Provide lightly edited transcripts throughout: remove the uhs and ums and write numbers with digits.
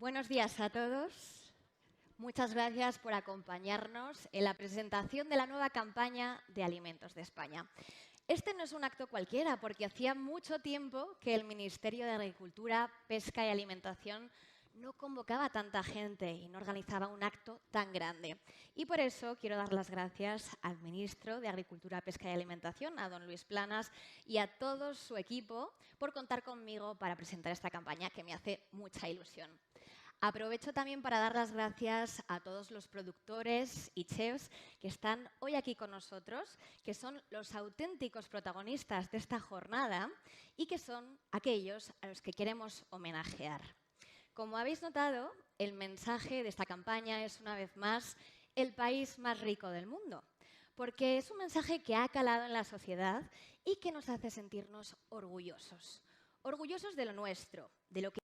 Buenos días a todos. Muchas gracias por acompañarnos en la presentación de la nueva campaña de Alimentos de España. Este no es un acto cualquiera, porque hacía mucho tiempo que el Ministerio de Agricultura, Pesca y Alimentación no convocaba a tanta gente y no organizaba un acto tan grande. Y por eso quiero dar las gracias al ministro de Agricultura, Pesca y Alimentación, a don Luis Planas, y a todo su equipo por contar conmigo para presentar esta campaña que me hace mucha ilusión. Aprovecho también para dar las gracias a todos los productores y chefs que están hoy aquí con nosotros, que son los auténticos protagonistas de esta jornada y que son aquellos a los que queremos homenajear. Como habéis notado, el mensaje de esta campaña es, una vez más, el país más rico del mundo, porque es un mensaje que ha calado en la sociedad y que nos hace sentirnos orgullosos. Orgullosos de lo nuestro, de lo que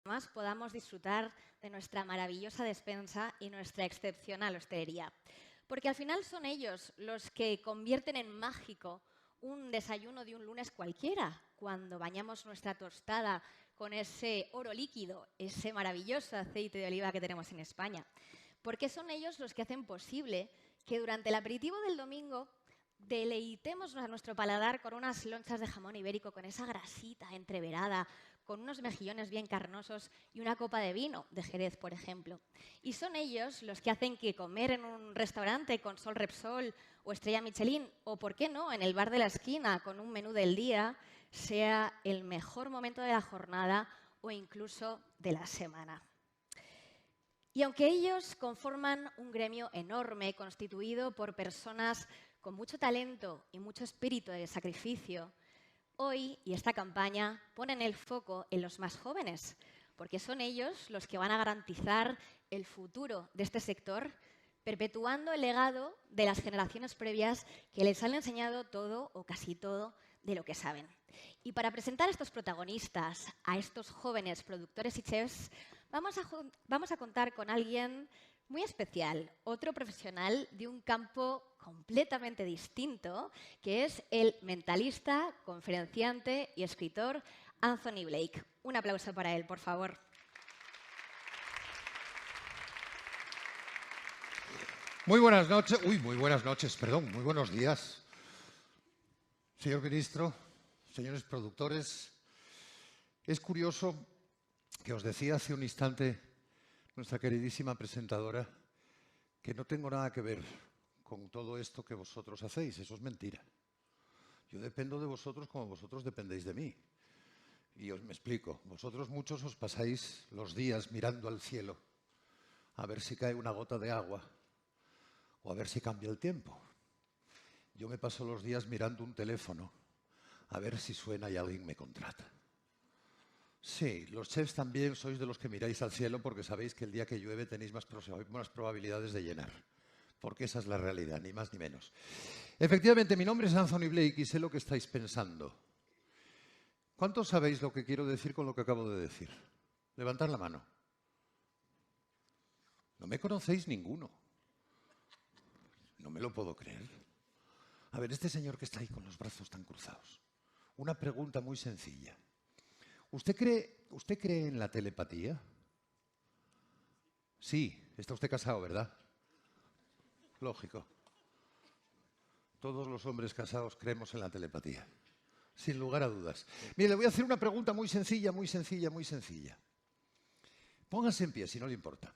además podamos disfrutar de nuestra maravillosa despensa y nuestra excepcional hostelería. Porque al final son ellos los que convierten en mágico un desayuno de un lunes cualquiera, cuando bañamos nuestra tostada con ese oro líquido, ese maravilloso aceite de oliva que tenemos en España. Porque son ellos los que hacen posible que durante el aperitivo del domingo deleitemos a nuestro paladar con unas lonchas de jamón ibérico, con esa grasita entreverada, con unos mejillones bien carnosos y una copa de vino de Jerez, por ejemplo. Y son ellos los que hacen que comer en un restaurante con Sol Repsol o Estrella Michelin, o por qué no, en el bar de la esquina con un menú del día, sea el mejor momento de la jornada o incluso de la semana. Y aunque ellos conforman un gremio enorme constituido por personas con mucho talento y mucho espíritu de sacrificio, hoy y esta campaña ponen el foco en los más jóvenes, porque son ellos los que van a garantizar el futuro de este sector, perpetuando el legado de las generaciones previas que les han enseñado todo o casi todo de lo que saben. Y para presentar a estos protagonistas, a estos jóvenes productores y chefs, vamos a contar con alguien muy especial, otro profesional de un campo completamente distinto, que es el mentalista, conferenciante y escritor Anthony Blake. Un aplauso para él, por favor. Muy buenas noches, muy buenas noches, perdón, muy buenos días. Señor ministro, señores productores, es curioso que os decía hace un instante nuestra queridísima presentadora que no tengo nada que ver con todo esto que vosotros hacéis. Eso es mentira. Yo dependo de vosotros como vosotros dependéis de mí. Y os me explico. Vosotros muchos os pasáis los días mirando al cielo a ver si cae una gota de agua o a ver si cambia el tiempo. Yo me paso los días mirando un teléfono a ver si suena y alguien me contrata. Sí, los chefs también sois de los que miráis al cielo porque sabéis que el día que llueve tenéis más probabilidades de llenar. Porque esa es la realidad, ni más ni menos. Efectivamente, mi nombre es Anthony Blake y sé lo que estáis pensando. ¿Cuántos sabéis lo que quiero decir con lo que acabo de decir? Levantad la mano. No me conocéis ninguno. No me lo puedo creer. A ver, este señor que está ahí con los brazos tan cruzados. Una pregunta muy sencilla. ¿Usted cree en la telepatía? Sí, está usted casado, ¿verdad? Lógico. Todos los hombres casados creemos en la telepatía, sin lugar a dudas. Mire, le voy a hacer una pregunta muy sencilla, muy sencilla, muy sencilla. Póngase en pie, si no le importa.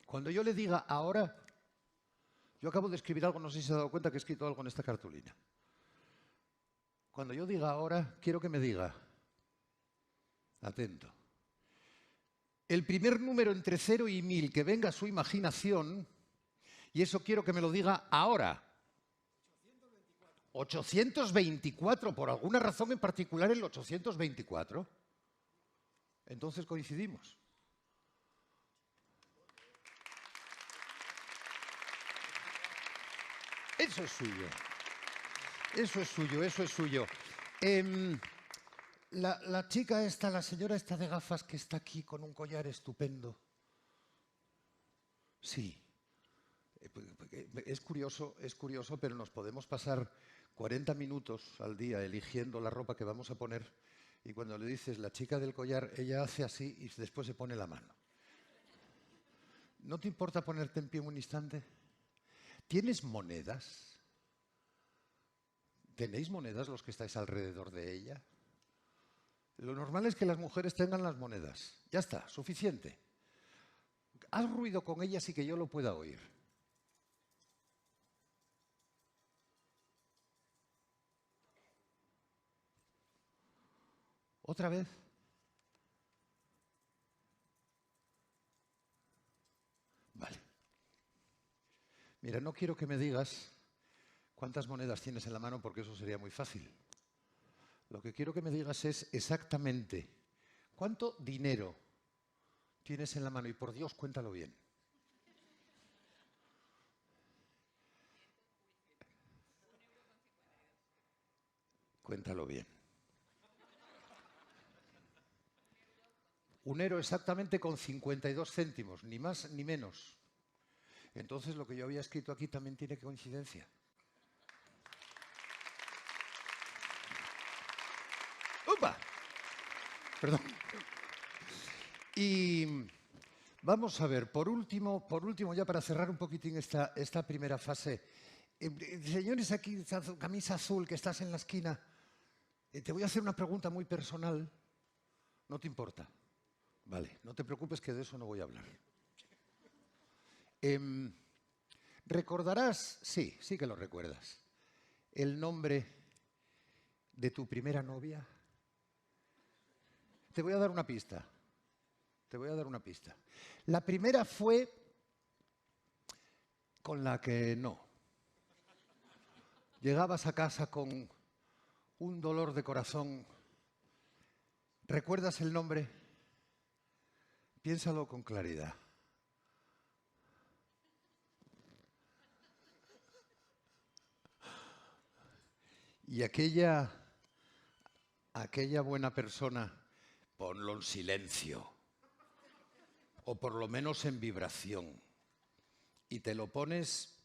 Cuando yo le diga ahora, yo acabo de escribir algo, no sé si se ha dado cuenta que he escrito algo en esta cartulina. Cuando yo diga ahora, quiero que me diga, atento, el primer número entre 0 y 1000 que venga a su imaginación, y eso quiero que me lo diga ahora. 824, por alguna razón en particular el 824. Entonces coincidimos. Eso es suyo. Eso es suyo, eso es suyo. La chica esta, la señora esta de gafas que está aquí con un collar estupendo. Sí. Es curioso, pero nos podemos pasar 40 minutos al día eligiendo la ropa que vamos a poner y cuando le dices la chica del collar, ella hace así y después se pone la mano. ¿No te importa ponerte en pie un instante? ¿Tienes monedas? ¿Tenéis monedas los que estáis alrededor de ella? Lo normal es que las mujeres tengan las monedas. Ya está, suficiente. Haz ruido con ellas y que yo lo pueda oír. ¿Otra vez? Vale. Mira, no quiero que me digas cuántas monedas tienes en la mano porque eso sería muy fácil. Lo que quiero que me digas es exactamente cuánto dinero tienes en la mano y por Dios, cuéntalo bien. Cuéntalo bien. 1 euro exactamente con 52 céntimos, ni más ni menos. Entonces lo que yo había escrito aquí también tiene coincidencia. ¡Upa! Perdón. Y vamos a ver, por último, ya para cerrar un poquitín esta primera fase. Señores aquí, camisa azul, que estás en la esquina, te voy a hacer una pregunta muy personal. ¿No te importa? Vale, no te preocupes que de eso no voy a hablar. ¿Recordarás? Sí que lo recuerdas. ¿El nombre de tu primera novia? Te voy a dar una pista. La primera fue con la que no. Llegabas a casa con un dolor de corazón. ¿Recuerdas el nombre? Piénsalo con claridad. Y aquella buena persona, ponlo en silencio, o por lo menos en vibración, y te lo pones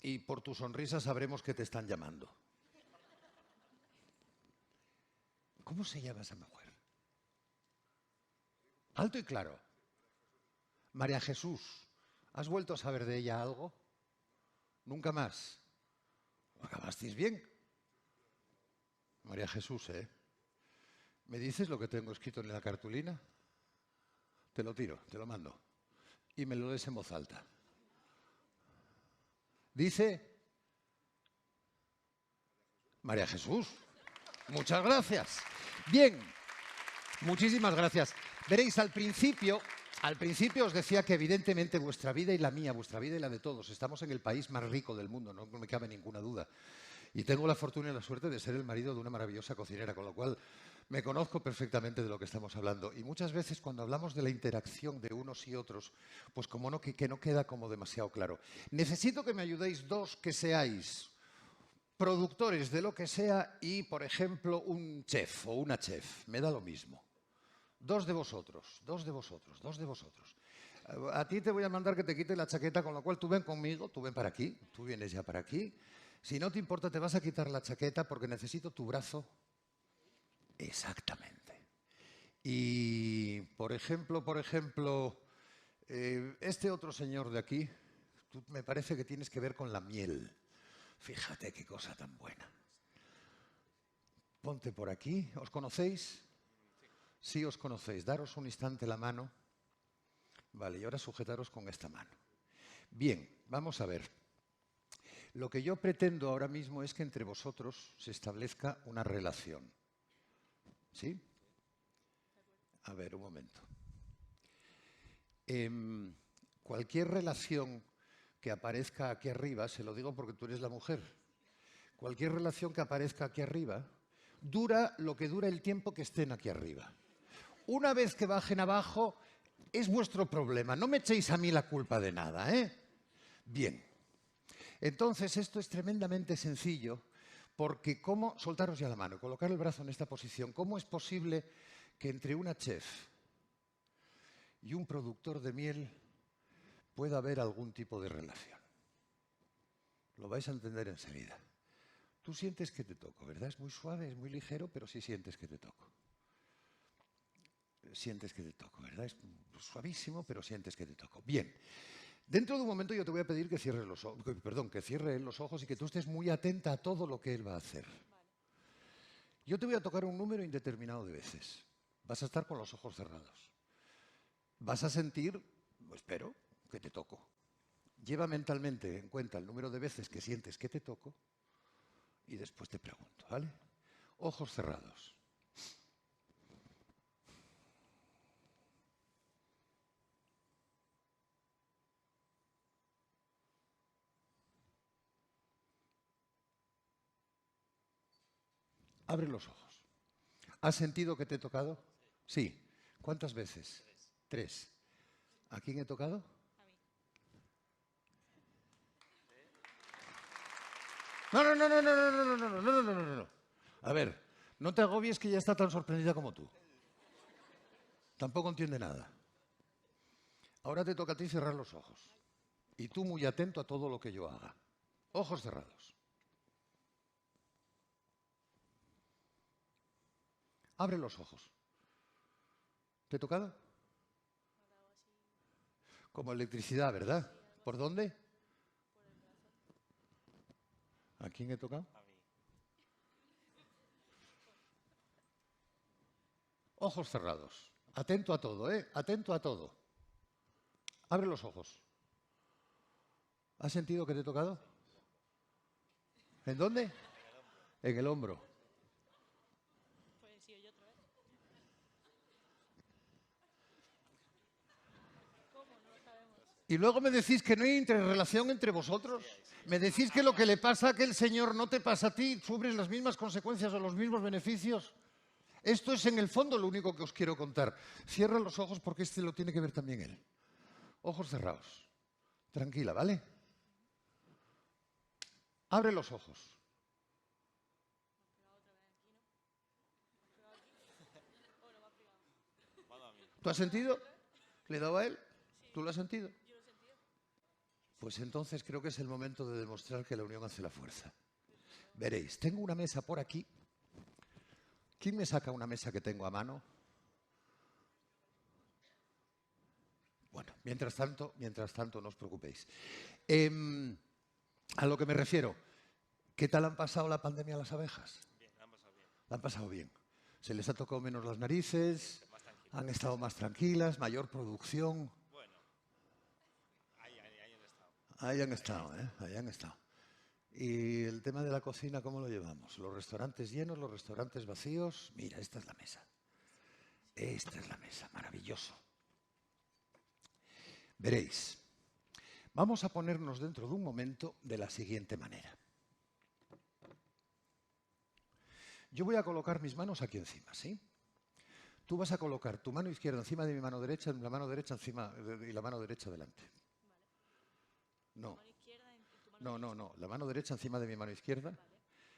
y por tu sonrisa sabremos que te están llamando. ¿Cómo se llama esa mujer? Alto y claro. María Jesús. ¿Has vuelto a saber de ella algo? Nunca más. ¿Acabasteis bien? María Jesús, ¿eh? ¿Me dices lo que tengo escrito en la cartulina? Te lo tiro, te lo mando. Y me lo lees en voz alta. Dice María Jesús. Muchas gracias. Bien, muchísimas gracias. Veréis, al principio os decía que evidentemente vuestra vida y la mía, vuestra vida y la de todos, estamos en el país más rico del mundo, no me cabe ninguna duda. Y tengo la fortuna y la suerte de ser el marido de una maravillosa cocinera, con lo cual me conozco perfectamente de lo que estamos hablando. Y muchas veces cuando hablamos de la interacción de unos y otros, pues como no, que no queda como demasiado claro. Necesito que me ayudéis dos que seáis productores de lo que sea y, por ejemplo, un chef o una chef. Me da lo mismo. Dos de vosotros. A ti te voy a mandar que te quite la chaqueta, con lo cual tú ven conmigo, tú ven para aquí, tú vienes ya para aquí. Si no te importa, te vas a quitar la chaqueta porque necesito tu brazo. Exactamente. Y, por ejemplo, este otro señor de aquí, me parece que tienes que ver con la miel. Fíjate qué cosa tan buena. Ponte por aquí. ¿Os conocéis? Sí, os conocéis. Daros un instante la mano. Vale, y ahora sujetaros con esta mano. Bien, vamos a ver. Lo que yo pretendo ahora mismo es que entre vosotros se establezca una relación. ¿Sí? A ver, un momento. Cualquier relación que aparezca aquí arriba, se lo digo porque tú eres la mujer, cualquier relación que aparezca aquí arriba dura lo que dura el tiempo que estén aquí arriba. Una vez que bajen abajo, es vuestro problema. No me echéis a mí la culpa de nada, ¿eh? Bien. Entonces, esto es tremendamente sencillo, porque ¿cómo? Soltaros ya la mano, colocar el brazo en esta posición. ¿Cómo es posible que entre una chef y un productor de miel pueda haber algún tipo de relación. Lo vais a entender enseguida. Tú sientes que te toco, ¿verdad? Es muy suave, es muy ligero, pero sí sientes que te toco. Sientes que te toco, ¿verdad? Es suavísimo, pero sientes que te toco. Bien. Dentro de un momento yo te voy a pedir que cierres los ojos, que cierre él los ojos y que tú estés muy atenta a todo lo que él va a hacer. Yo te voy a tocar un número indeterminado de veces. Vas a estar con los ojos cerrados. Vas a sentir, espero, que te toco. Lleva mentalmente en cuenta el número de veces que sientes que te toco y después te pregunto, ¿vale? Ojos cerrados. Abre los ojos. ¿Has sentido que te he tocado? Sí. ¿Cuántas veces? Tres. ¿A quién he tocado? No. A ver, no te agobies que ella está tan sorprendida como tú. Tampoco entiende nada. Ahora te toca a ti cerrar los ojos. Y tú muy atento a todo lo que yo haga. Ojos cerrados. Abre los ojos. ¿Te he tocado? Como electricidad, ¿verdad? ¿Por dónde? ¿A quién he tocado? Ojos cerrados. Atento a todo, ¿eh? Atento a todo. Abre los ojos. ¿Has sentido que te he tocado? ¿En dónde? En el hombro. Y luego me decís que no hay interrelación entre vosotros. Me decís que lo que le pasa a aquel señor no te pasa a ti, sufres las mismas consecuencias o los mismos beneficios. Esto es en el fondo lo único que os quiero contar. Cierra los ojos porque este lo tiene que ver también él. Ojos cerrados. Tranquila, ¿vale? Abre los ojos. ¿Tú has sentido? ¿Le he dado a él? ¿Tú lo has sentido? Pues entonces creo que es el momento de demostrar que la unión hace la fuerza. Veréis, tengo una mesa por aquí. ¿Quién me saca una mesa que tengo a mano? Bueno, mientras tanto, no os preocupéis. A lo que me refiero, ¿qué tal han pasado la pandemia a las abejas? Bien, la han pasado bien. La han pasado bien. Se les ha tocado menos las narices, han estado más tranquilas, mayor producción. Bueno, ahí han estado. Ahí han estado, ¿eh? Ahí han estado. ¿Y el tema de la cocina cómo lo llevamos? ¿Los restaurantes llenos, los restaurantes vacíos? Mira, esta es la mesa. Esta es la mesa, maravilloso. Veréis, vamos a ponernos dentro de un momento de la siguiente manera. Yo voy a colocar mis manos aquí encima, ¿sí? Tú vas a colocar tu mano izquierda encima de mi mano derecha, la mano derecha encima y la mano derecha delante. No. No. La mano derecha encima de mi mano izquierda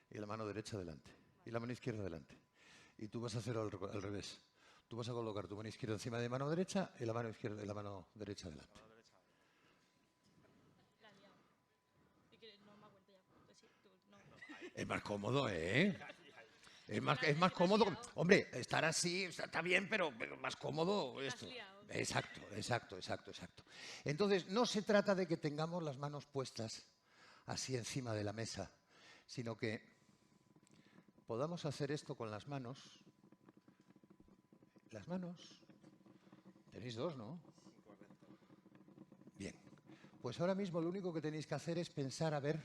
y la mano derecha delante. Y la mano izquierda delante. Y tú vas a hacer al revés. Tú vas a colocar tu mano izquierda encima de mi mano derecha y la mano izquierda y la mano derecha delante. Es más cómodo, ¿eh? Es más cómodo. Hombre, estar así está bien, pero más cómodo esto. Exacto. Entonces, no se trata de que tengamos las manos puestas así encima de la mesa, sino que podamos hacer esto con las manos. Las manos. Tenéis dos, ¿no? Bien. Pues ahora mismo lo único que tenéis que hacer es pensar a ver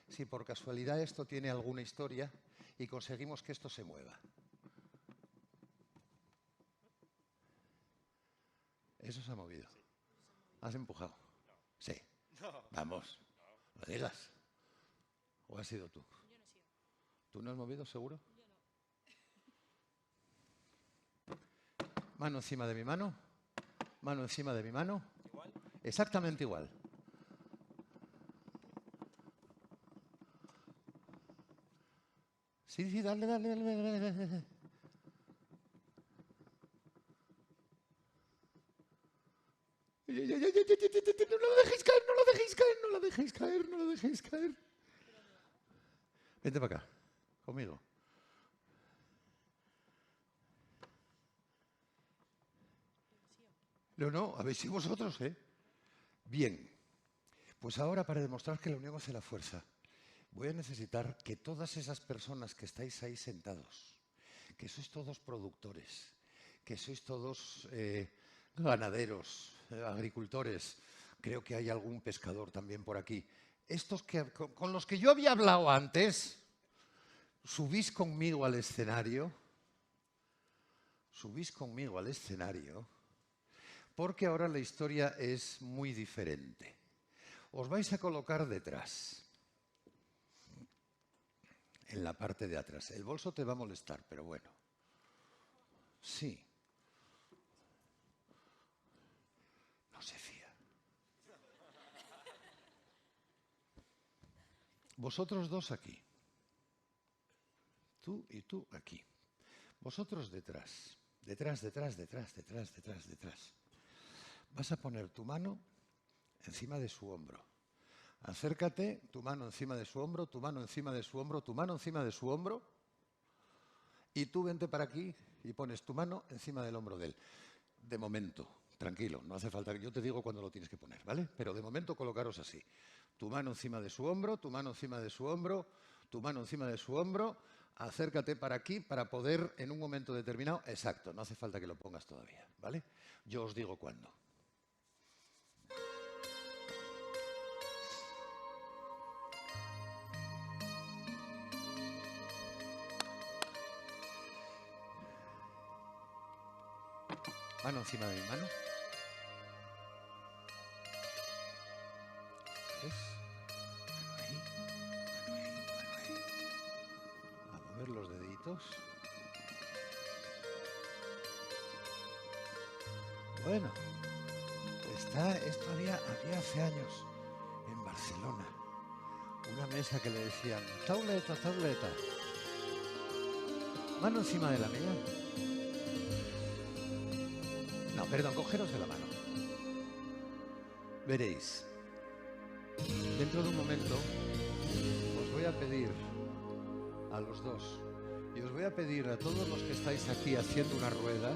si por casualidad esto tiene alguna historia y conseguimos que esto se mueva. Eso se ha movido. ¿Has empujado? Sí. Vamos. No digas. ¿O has sido tú? Yo no he sido. ¿Tú no has movido, seguro? Yo no. Mano encima de mi mano. Mano encima de mi mano. ¿Igual? Exactamente igual. Sí, dale. dejéis caer. Vente para acá, conmigo. No, habéis sido vosotros, ¿eh? Bien, pues ahora para demostrar que la unión hace la fuerza, voy a necesitar que todas esas personas que estáis ahí sentados, que sois todos productores, que sois todos ganaderos, agricultores, creo que hay algún pescador también por aquí, estos con los que yo había hablado antes, subís conmigo al escenario, porque ahora la historia es muy diferente. Os vais a colocar detrás, en la parte de atrás. El bolso te va a molestar, pero bueno. Sí. No se fía. Vosotros dos aquí. Tú y tú aquí. Vosotros detrás. Detrás. Vas a poner tu mano encima de su hombro. Acércate, tu mano encima de su hombro, tu mano encima de su hombro, tu mano encima de su hombro. Y tú vente para aquí y pones tu mano encima del hombro de él. De momento, tranquilo, no hace falta que yo te digo cuándo lo tienes que poner, ¿vale? Pero de momento colocaros así. Tu mano encima de su hombro, tu mano encima de su hombro, tu mano encima de su hombro. Acércate para aquí para poder en un momento determinado. Exacto, no hace falta que lo pongas todavía, ¿vale? Yo os digo cuándo. Mano encima de mi mano. ¿Ves? Mano ahí. A mover los deditos. Bueno, esto había hace años en Barcelona. Una mesa que le decían, tauleta. Mano encima de la mía. No, perdón, cogeros de la mano. Veréis, dentro de un momento os voy a pedir a los dos y os voy a pedir a todos los que estáis aquí haciendo una rueda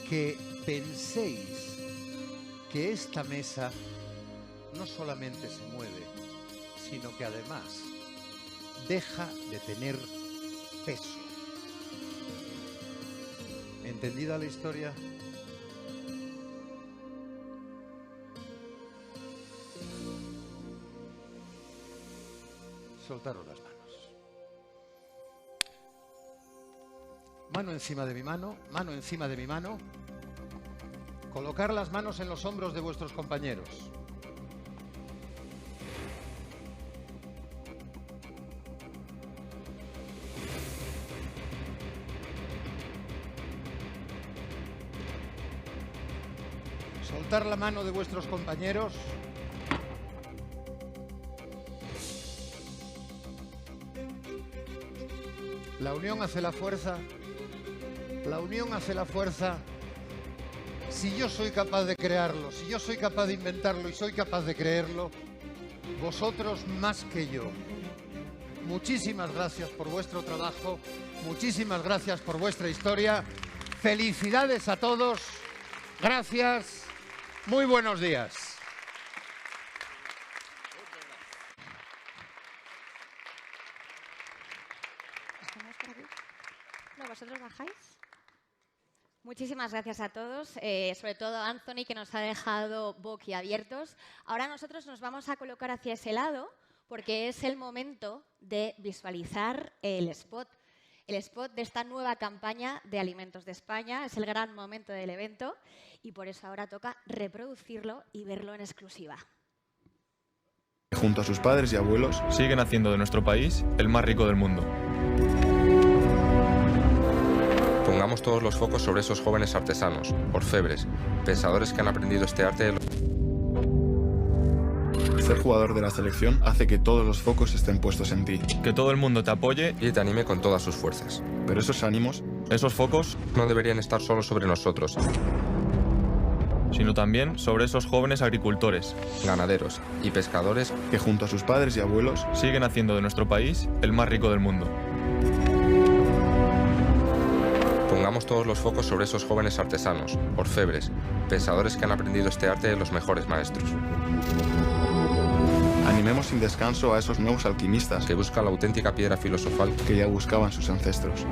que penséis que esta mesa no solamente se mueve, sino que además deja de tener peso. ¿Entendida la historia? Soltaros las manos. Mano encima de mi mano, mano encima de mi mano. Colocar las manos en los hombros de vuestros compañeros. Soltar la mano de vuestros compañeros. La unión hace la fuerza. La unión hace la fuerza. Si yo soy capaz de crearlo, si yo soy capaz de inventarlo y soy capaz de creerlo, vosotros más que yo. Muchísimas gracias por vuestro trabajo. Muchísimas gracias por vuestra historia. Felicidades a todos. Gracias. Muy buenos días. ¿Estamos por aquí? ¿No, vosotros bajáis? Muchísimas gracias a todos, sobre todo a Anthony, que nos ha dejado boquiabiertos. Ahora nosotros nos vamos a colocar hacia ese lado porque es el momento de visualizar el spot. El spot de esta nueva campaña de Alimentos de España. Es el gran momento del evento y por eso ahora toca reproducirlo y verlo en exclusiva. Junto a sus padres y abuelos, siguen haciendo de nuestro país el más rico del mundo. Pongamos todos los focos sobre esos jóvenes artesanos, orfebres, pensadores que han aprendido este arte. Ser jugador de la selección hace que todos los focos estén puestos en ti. Que todo el mundo te apoye Y te anime con todas sus fuerzas. Pero esos ánimos esos focos No deberían estar solo sobre nosotros. sino también sobre esos jóvenes agricultores. Ganaderos y pescadores que junto a sus padres y abuelos Siguen haciendo de nuestro país el más rico del mundo. Pongamos todos los focos sobre esos jóvenes artesanos, orfebres, pensadores que han aprendido este arte de los mejores maestros, animemos sin descanso a esos nuevos alquimistas que buscan la auténtica piedra filosofal que ya buscaban sus ancestros.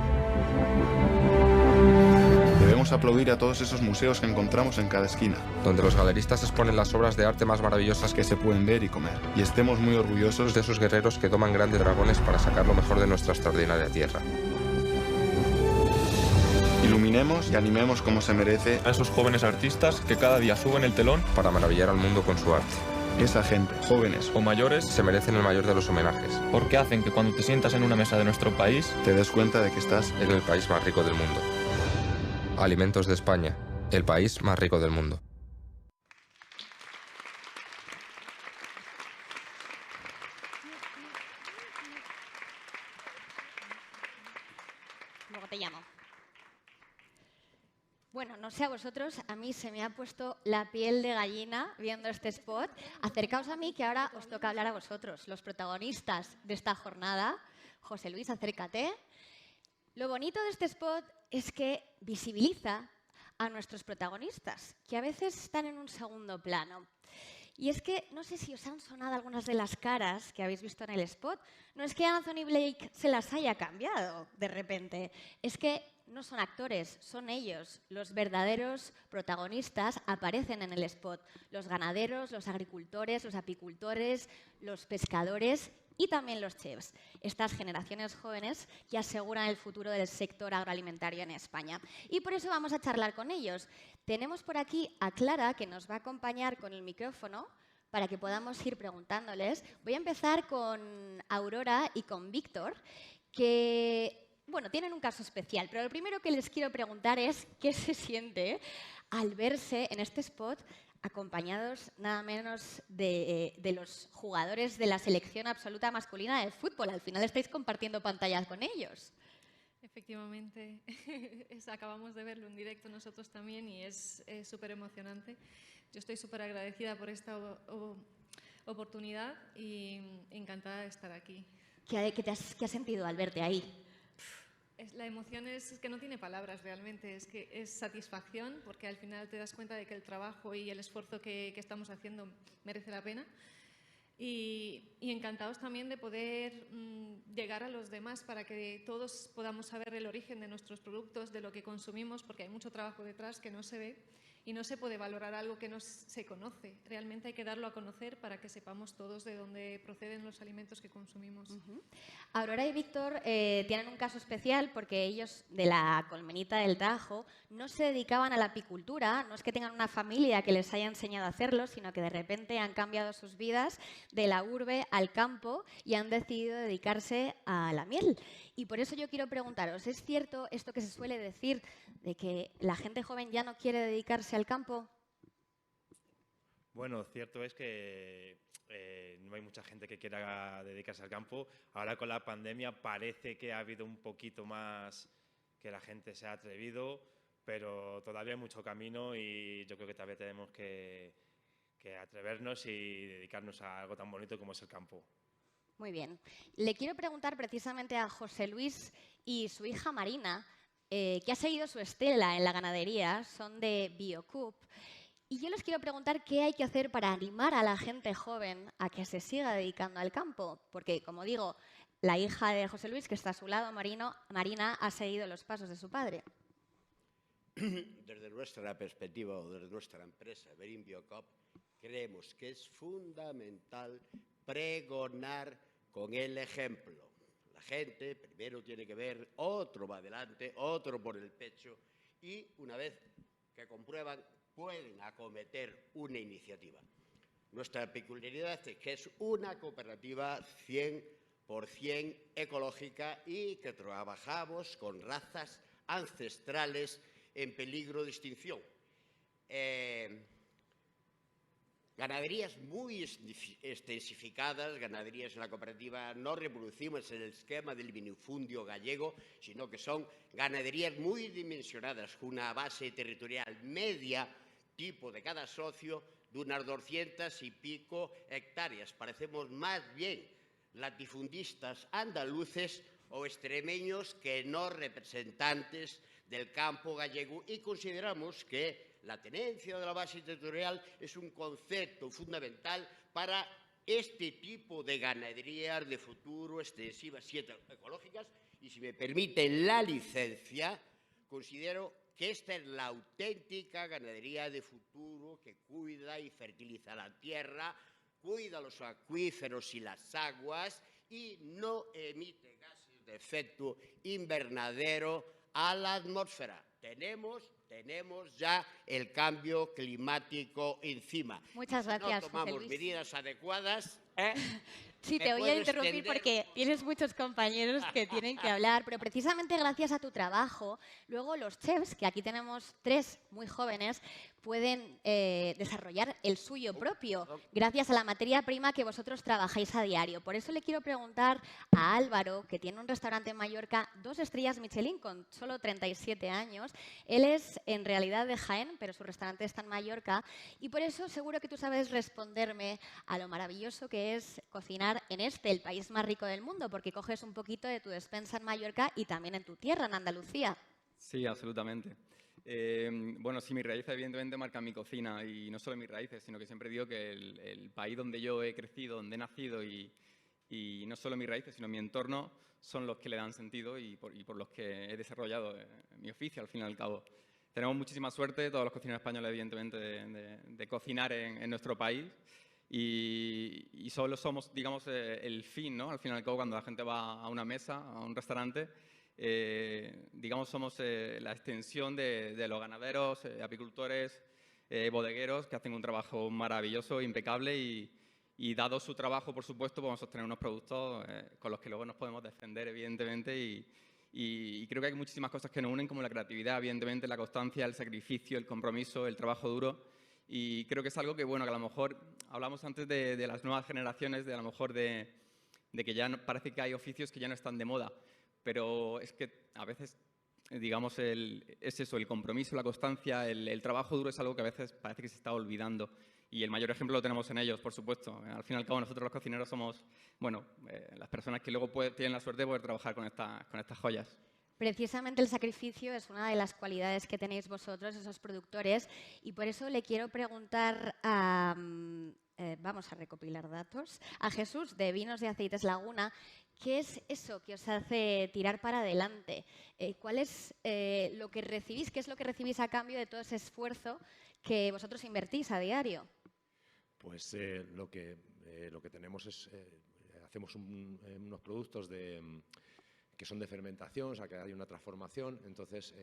Debemos aplaudir a todos esos museos que encontramos en cada esquina, donde los galeristas exponen las obras de arte más maravillosas que se pueden ver y comer. Y estemos muy orgullosos de esos guerreros que doman grandes dragones para sacar lo mejor de nuestra extraordinaria tierra. Iluminemos y animemos como se merece A esos jóvenes artistas que cada día suben el telón Para maravillar al mundo con su arte. esa gente, jóvenes, o mayores, Se merecen el mayor de los homenajes, porque hacen que cuando te sientas en una mesa de nuestro país, te des cuenta de que estás en el país más rico del mundo. Alimentos de España, el país más rico del mundo. Luego te llamo. Bueno, no sé a vosotros, a mí se me ha puesto la piel de gallina viendo este spot. Acercaos a mí que ahora os toca hablar a vosotros, los protagonistas de esta jornada. José Luis, acércate. Lo bonito de este spot es que visibiliza a nuestros protagonistas, que a veces están en un segundo plano. Y es que, no sé si os han sonado algunas de las caras que habéis visto en el spot, no es que Anthony Blake se las haya cambiado de repente, es que no son actores, son ellos, los verdaderos protagonistas aparecen en el spot. Los ganaderos, los agricultores, los apicultores, los pescadores y también los chefs, estas generaciones jóvenes que aseguran el futuro del sector agroalimentario en España. Y por eso vamos a charlar con ellos. Tenemos por aquí a Clara, que nos va a acompañar con el micrófono para que podamos ir preguntándoles. Voy a empezar con Aurora y con Víctor, que bueno, tienen un caso especial, pero lo primero que les quiero preguntar es qué se siente al verse en este spot acompañados nada menos de los jugadores de la selección absoluta masculina de fútbol. Al final estáis compartiendo pantallas con ellos. Efectivamente, acabamos de verlo en directo nosotros también y es súper emocionante. Yo estoy súper agradecida por esta oportunidad y encantada de estar aquí. ¿Qué has sentido al verte ahí? La emoción es que no tiene palabras realmente, es que es satisfacción porque al final te das cuenta de que el trabajo y el esfuerzo que estamos haciendo merece la pena y encantados también de poder llegar a los demás para que todos podamos saber el origen de nuestros productos, de lo que consumimos, porque hay mucho trabajo detrás que no se ve y no se puede valorar algo que no se conoce. Realmente hay que darlo a conocer para que sepamos todos de dónde proceden los alimentos que consumimos. Aurora y Víctor tienen un caso especial porque ellos, de la Colmenita del Tajo, no se dedicaban a la apicultura, no es que tengan una familia que les haya enseñado a hacerlo, sino que de repente han cambiado sus vidas de la urbe al campo y han decidido dedicarse a la miel. Y por eso yo quiero preguntaros, ¿es cierto esto que se suele decir de que la gente joven ya no quiere dedicarse al campo? Bueno, cierto es que no hay mucha gente que quiera dedicarse al campo. Ahora con la pandemia parece que ha habido un poquito más que la gente se ha atrevido, pero todavía hay mucho camino y yo creo que todavía tenemos que atrevernos y dedicarnos a algo tan bonito como es el campo. Muy bien. Le quiero preguntar precisamente a José Luis y su hija Marina, que ha seguido su estela en la ganadería, son de Biocup. Y yo les quiero preguntar qué hay que hacer para animar a la gente joven a que se siga dedicando al campo. Porque, como digo, la hija de José Luis, que está a su lado, Marina, ha seguido los pasos de su padre. Desde nuestra perspectiva o desde nuestra empresa, Berin Biocup, creemos que es fundamental pregonar con el ejemplo. La gente primero tiene que ver, otro va adelante, otro por el pecho y una vez que comprueban pueden acometer una iniciativa. Nuestra peculiaridad es que es una cooperativa 100% ecológica y que trabajamos con razas ancestrales en peligro de extinción. Ganaderías muy extensificadas, ganaderías en la cooperativa, no reproducimos el esquema del minifundio gallego, sino que son ganaderías muy dimensionadas, con una base territorial media, tipo de cada socio de unas 200 y pico hectáreas. Parecemos más bien latifundistas andaluces o extremeños que no representantes del campo gallego, y consideramos que la tenencia de la base territorial es un concepto fundamental para este tipo de ganaderías de futuro, extensivas y ecológicas. Y si me permiten la licencia, considero que esta es la auténtica ganadería de futuro que cuida y fertiliza la tierra, cuida los acuíferos y las aguas y no emite gases de efecto invernadero a la atmósfera. Tenemos ya el cambio climático encima. Muchas gracias, Si no tomamos José Luis. medidas adecuadas, Sí, te voy a interrumpir porque tienes muchos compañeros que tienen que hablar, pero precisamente gracias a tu trabajo, luego los chefs, que aquí tenemos 3 muy jóvenes, pueden desarrollar el suyo propio, gracias a la materia prima que vosotros trabajáis a diario. Por eso le quiero preguntar a Álvaro, que tiene un restaurante en Mallorca, 2 estrellas Michelin con solo 37 años. Él es en realidad de Jaén, pero su restaurante está en Mallorca, y por eso seguro que tú sabes responderme a lo maravilloso que es cocinar en el país más rico del mundo, porque coges un poquito de tu despensa en Mallorca y también en tu tierra, en Andalucía. Sí, absolutamente. Bueno, sí, mis raíces evidentemente marcan mi cocina, y no solo mis raíces, sino que siempre digo que el país donde yo he crecido, donde he nacido, y no solo mis raíces, sino mi entorno, son los que le dan sentido y por los que he desarrollado mi oficio, al fin y al cabo. Tenemos muchísima suerte, todos los cocineros españoles, evidentemente, de cocinar en nuestro país. Y solo somos, digamos, el fin, ¿no? Al fin y al cabo, cuando la gente va a una mesa, a un restaurante, digamos, somos la extensión de los ganaderos, apicultores, bodegueros, que hacen un trabajo maravilloso, impecable, y dado su trabajo, por supuesto, podemos obtener unos productos con los que luego nos podemos defender, evidentemente, y creo que hay muchísimas cosas que nos unen, como la creatividad, evidentemente, la constancia, el sacrificio, el compromiso, el trabajo duro. Y creo que es algo que, bueno, que a lo mejor hablamos antes de las nuevas generaciones, de a lo mejor de que ya parece que hay oficios que ya no están de moda, pero es que a veces, digamos, es eso, el compromiso, la constancia, el trabajo duro es algo que a veces parece que se está olvidando, y el mayor ejemplo lo tenemos en ellos, por supuesto. Al fin y al cabo, nosotros los cocineros somos, bueno, las personas que luego tienen la suerte de poder trabajar con estas joyas. Precisamente el sacrificio es una de las cualidades que tenéis vosotros, esos productores, y por eso le quiero preguntar vamos a recopilar datos, a Jesús de Vinos y Aceites Laguna, ¿qué es eso que os hace tirar para adelante? ¿Cuál es lo que recibís? ¿Qué es lo que recibís a cambio de todo ese esfuerzo que vosotros invertís a diario? Pues lo que tenemos es, hacemos unos productos que son de fermentación, o sea que hay una transformación, entonces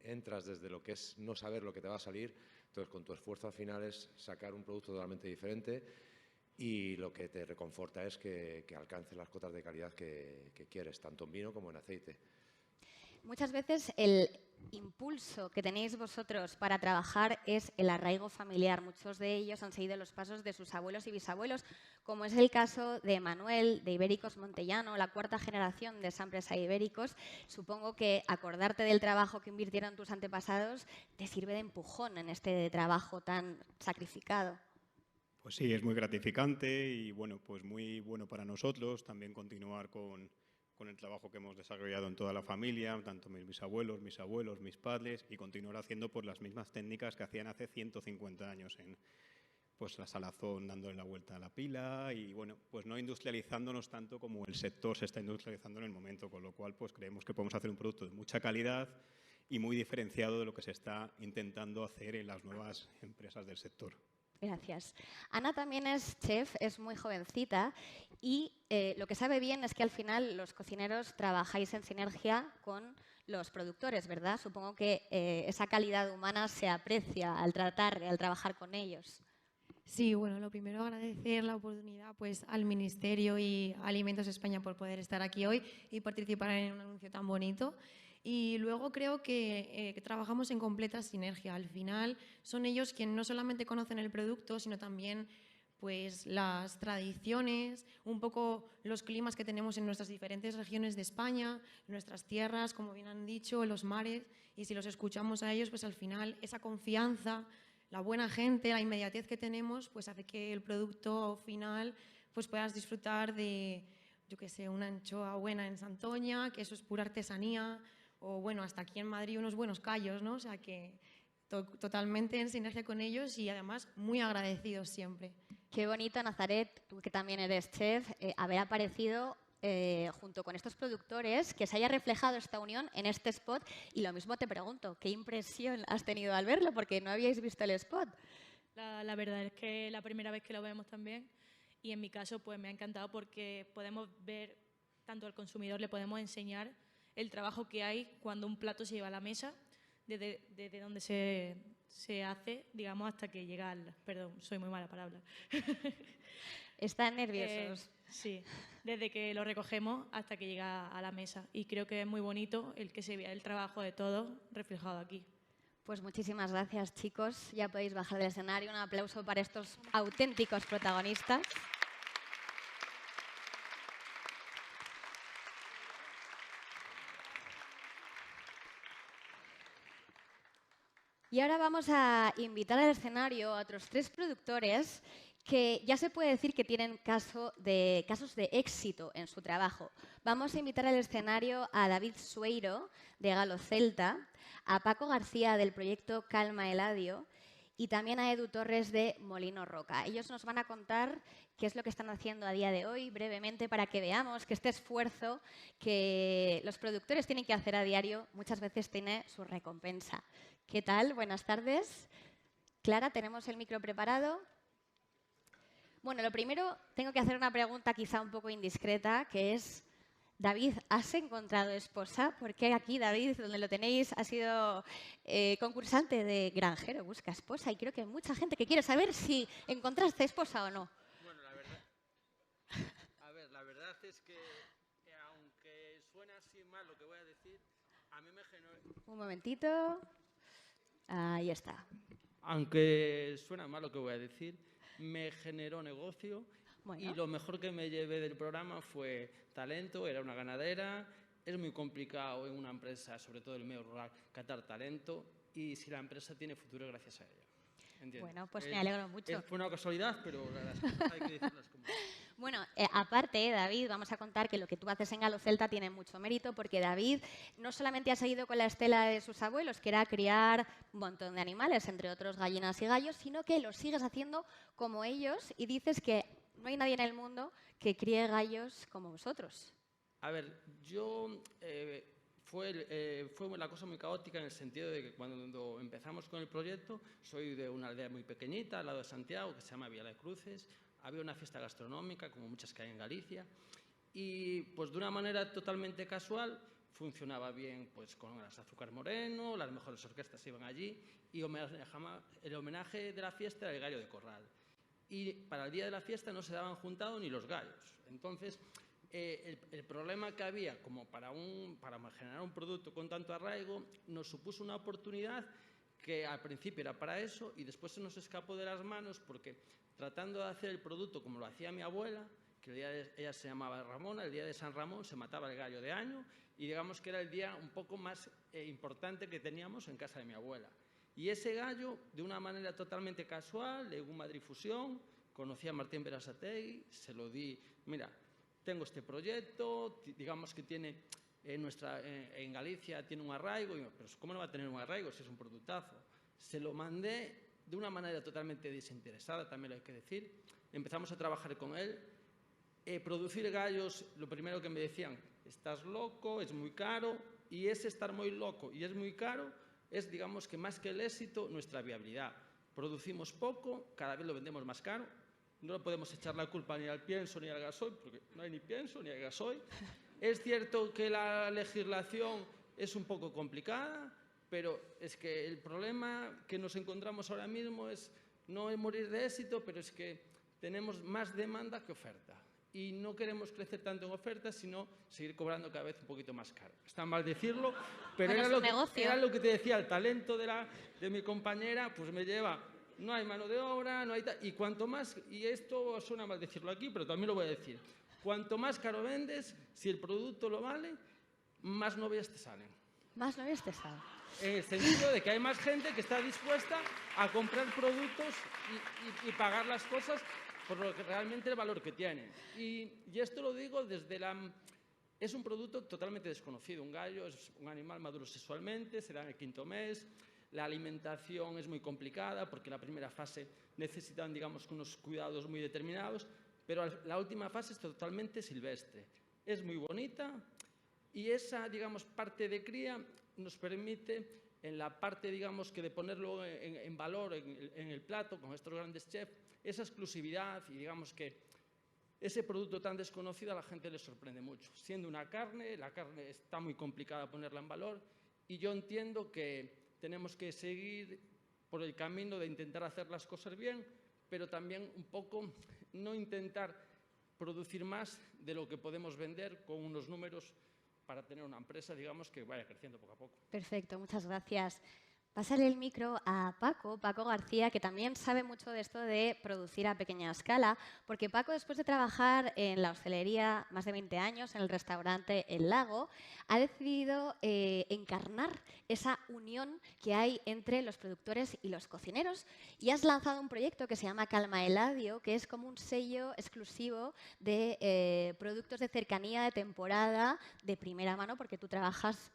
entras desde lo que es no saber lo que te va a salir, entonces con tu esfuerzo al final es sacar un producto totalmente diferente, y lo que te reconforta es que alcances las cotas de calidad que quieres, tanto en vino como en aceite. Muchas veces el impulso que tenéis vosotros para trabajar es el arraigo familiar. Muchos de ellos han seguido los pasos de sus abuelos y bisabuelos, como es el caso de Manuel, de Ibéricos Montellano, la 4ª generación de esa empresa Ibéricos. Supongo que acordarte del trabajo que invirtieron tus antepasados te sirve de empujón en este trabajo tan sacrificado. Pues sí, es muy gratificante y bueno, pues muy bueno para nosotros también continuar con el trabajo que hemos desarrollado en toda la familia, tanto mis bisabuelos, mis padres, y continuar haciendo pues las mismas técnicas que hacían hace 150 años en pues la salazón, dándole la vuelta a la pila, y bueno, pues no industrializándonos tanto como el sector se está industrializando en el momento, con lo cual pues creemos que podemos hacer un producto de mucha calidad y muy diferenciado de lo que se está intentando hacer en las nuevas empresas del sector. Gracias. Ana también es chef, es muy jovencita, y lo que sabe bien es que al final los cocineros trabajáis en sinergia con los productores, ¿verdad? Supongo que esa calidad humana se aprecia al trabajar con ellos. Sí, bueno, lo primero agradecer la oportunidad pues, al Ministerio y a Alimentos España por poder estar aquí hoy y participar en un anuncio tan bonito. Y luego creo que trabajamos en completa sinergia. Al final son ellos quienes no solamente conocen el producto, sino también pues, las tradiciones, un poco los climas que tenemos en nuestras diferentes regiones de España, nuestras tierras, como bien han dicho, los mares, y si los escuchamos a ellos, pues al final esa confianza la buena gente, la inmediatez que tenemos, pues hace que el producto final pues puedas disfrutar de, yo qué sé, una anchoa buena en Santoña, que eso es pura artesanía, o bueno, hasta aquí en Madrid unos buenos callos, ¿no? O sea que totalmente en sinergia con ellos y además muy agradecidos siempre. Qué bonito, Nazaret, tú que también eres chef, haber aparecido junto con estos productores, que se haya reflejado esta unión en este spot. Y lo mismo te pregunto, ¿qué impresión has tenido al verlo? Porque no habíais visto el spot. La verdad es que la primera vez que lo vemos también, y en mi caso pues me ha encantado porque podemos ver, tanto al consumidor le podemos enseñar el trabajo que hay cuando un plato se lleva a la mesa, desde donde se hace, digamos, hasta que llega al... Perdón, soy muy mala para hablar. Están nerviosos. Sí, desde que lo recogemos hasta que llega a la mesa. Y creo que es muy bonito el que se vea el trabajo de todos reflejado aquí. Pues muchísimas gracias, chicos. Ya podéis bajar del escenario. Un aplauso para estos auténticos protagonistas. Y ahora vamos a invitar al escenario a otros 3 productores que ya se puede decir que tienen casos de éxito en su trabajo. Vamos a invitar al escenario a David Sueiro, de Galo Celta, a Paco García, del proyecto Calma Eladio, y también a Edu Torres, de Molino Roca. Ellos nos van a contar qué es lo que están haciendo a día de hoy, brevemente, para que veamos que este esfuerzo que los productores tienen que hacer a diario muchas veces tiene su recompensa. ¿Qué tal? Buenas tardes. Clara, ¿tenemos el micro preparado? Bueno, lo primero, tengo que hacer una pregunta quizá un poco indiscreta, que es, David, ¿has encontrado esposa? Porque aquí, David, donde lo tenéis, ha sido concursante de Granjero Busca Esposa, y creo que hay mucha gente que quiere saber si encontraste esposa o no. Bueno, la verdad es que, aunque suena así mal lo que voy a decir, a mí me generó... Un momentito. Ahí está. Aunque suena mal lo que voy a decir, me generó negocio. Bueno. Y lo mejor que me llevé del programa fue talento, era una ganadera. Es muy complicado en una empresa, sobre todo en el medio rural, captar talento, y si la empresa tiene futuro gracias a ella. ¿Entiendes? Bueno, pues me alegro mucho. Fue una casualidad, pero las cosas hay que decirlas como... Bueno, aparte, David, vamos a contar que lo que tú haces en Galo Celta tiene mucho mérito, porque David no solamente ha seguido con la estela de sus abuelos, que era criar un montón de animales, entre otros gallinas y gallos, sino que lo sigues haciendo como ellos, y dices que no hay nadie en el mundo que críe gallos como vosotros. A ver, fue la cosa muy caótica en el sentido de que cuando empezamos con el proyecto, soy de una aldea muy pequeñita, al lado de Santiago, que se llama Villa de Cruces. Había una fiesta gastronómica, como muchas que hay en Galicia, y pues de una manera totalmente casual funcionaba bien pues con el azúcar moreno, las mejores orquestas iban allí, y el homenaje de la fiesta era el gallo de corral. Y para el día de la fiesta no se daban juntado ni los gallos. Entonces, el problema que había como para generar un producto con tanto arraigo nos supuso una oportunidad que al principio era para eso y después se nos escapó de las manos porque tratando de hacer el producto como lo hacía mi abuela, que ella se llamaba Ramona, el día de San Ramón se mataba el gallo de año y digamos que era el día un poco más importante que teníamos en casa de mi abuela. Y ese gallo, de una manera totalmente casual, de una difusión, conocí a Martín Berasategui, se lo di, mira, tengo este proyecto, digamos que tiene en Galicia tiene un arraigo, pero ¿cómo no va a tener un arraigo si es un productazo? Se lo mandé de una manera totalmente desinteresada, también lo hay que decir. Empezamos a trabajar con él. Producir gallos, lo primero que me decían, estás loco, es muy caro, y ese estar muy loco y es muy caro es, digamos, que más que el éxito, nuestra viabilidad. Producimos poco, cada vez lo vendemos más caro, no le podemos echar la culpa ni al pienso ni al gasoil, porque no hay ni pienso ni hay gasoil. Es cierto que la legislación es un poco complicada, pero es que el problema que nos encontramos ahora mismo no es morir de éxito, pero es que tenemos más demanda que oferta. Y no queremos crecer tanto en oferta, sino seguir cobrando cada vez un poquito más caro. Está mal decirlo, pero bueno, era lo que te decía, el talento de mi compañera, pues me lleva, no hay mano de obra, no hay y cuanto más, y esto suena mal decirlo aquí, pero también lo voy a decir, cuanto más caro vendes, si el producto lo vale, más novias te salen. Más novias te salen. en el sentido de que hay más gente que está dispuesta a comprar productos y pagar las cosas por lo que realmente el valor que tienen. Y esto lo digo desde es un producto totalmente desconocido. Un gallo es un animal maduro sexualmente, se da en el 5º mes. La alimentación es muy complicada porque la primera fase necesitan, digamos, unos cuidados muy determinados, pero la última fase es totalmente silvestre. Es muy bonita y esa, digamos, parte de cría nos permite, en la parte, digamos, que de ponerlo en valor en el plato con estos grandes chefs, esa exclusividad y, digamos, que ese producto tan desconocido a la gente le sorprende mucho. Siendo una carne, la carne está muy complicada ponerla en valor y yo entiendo que tenemos que seguir por el camino de intentar hacer las cosas bien, pero también un poco no intentar producir más de lo que podemos vender con unos números para tener una empresa, digamos, que vaya creciendo poco a poco. Perfecto, muchas gracias. Pásale el micro a Paco García, que también sabe mucho de esto de producir a pequeña escala, porque Paco, después de trabajar en la hostelería más de 20 años, en el restaurante El Lago, ha decidido encarnar esa unión que hay entre los productores y los cocineros y has lanzado un proyecto que se llama Calma Eladio, que es como un sello exclusivo de productos de cercanía, de temporada, de primera mano, porque tú trabajas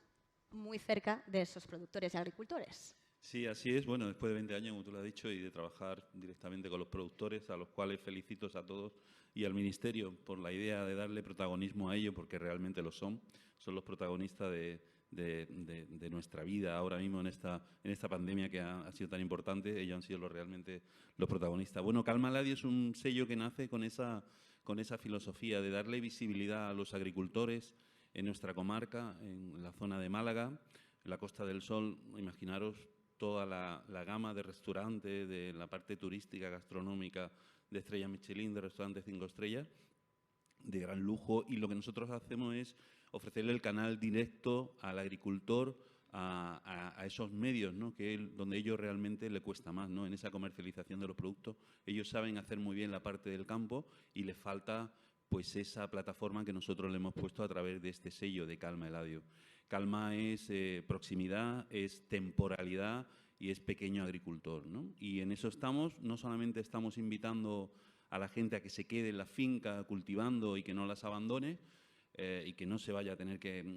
muy cerca de esos productores y agricultores. Sí, así es. Bueno, después de 20 años, como tú lo has dicho, y de trabajar directamente con los productores, a los cuales felicito a todos, y al Ministerio por la idea de darle protagonismo a ello, porque realmente lo son los protagonistas de nuestra vida ahora mismo en esta pandemia que ha sido tan importante. Ellos han sido realmente los protagonistas. Bueno, Calma Eladio es un sello que nace con esa filosofía de darle visibilidad a los agricultores en nuestra comarca, en la zona de Málaga, en la Costa del Sol. Imaginaros toda la gama de restaurantes, de la parte turística, gastronómica, de estrella Michelin, de restaurantes 5 estrellas, de gran lujo. Y lo que nosotros hacemos es ofrecerle el canal directo al agricultor, a esos medios, ¿no? Donde ellos realmente le cuesta más, ¿no? En esa comercialización de los productos. Ellos saben hacer muy bien la parte del campo y les falta pues esa plataforma que nosotros le hemos puesto a través de este sello de Calma Eladio. Calma es proximidad, es temporalidad y es pequeño agricultor, ¿no? Y en eso estamos. No solamente estamos invitando a la gente a que se quede en la finca cultivando y que no las abandone y que no se vaya a tener que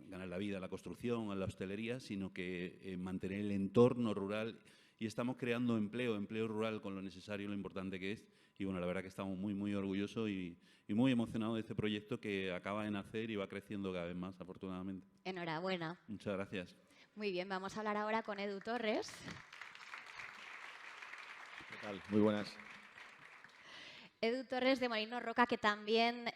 ganar la vida en la construcción, en la hostelería, sino que mantener el entorno rural. Y estamos creando empleo rural con lo necesario, lo importante que es. Y bueno, la verdad que estamos muy, muy orgullosos y muy emocionados de este proyecto que acaba de nacer y va creciendo cada vez más, afortunadamente. Enhorabuena. Muchas gracias. Muy bien, vamos a hablar ahora con Edu Torres. ¿Qué tal? Muy buenas. Edu Torres de Molino Roca, que también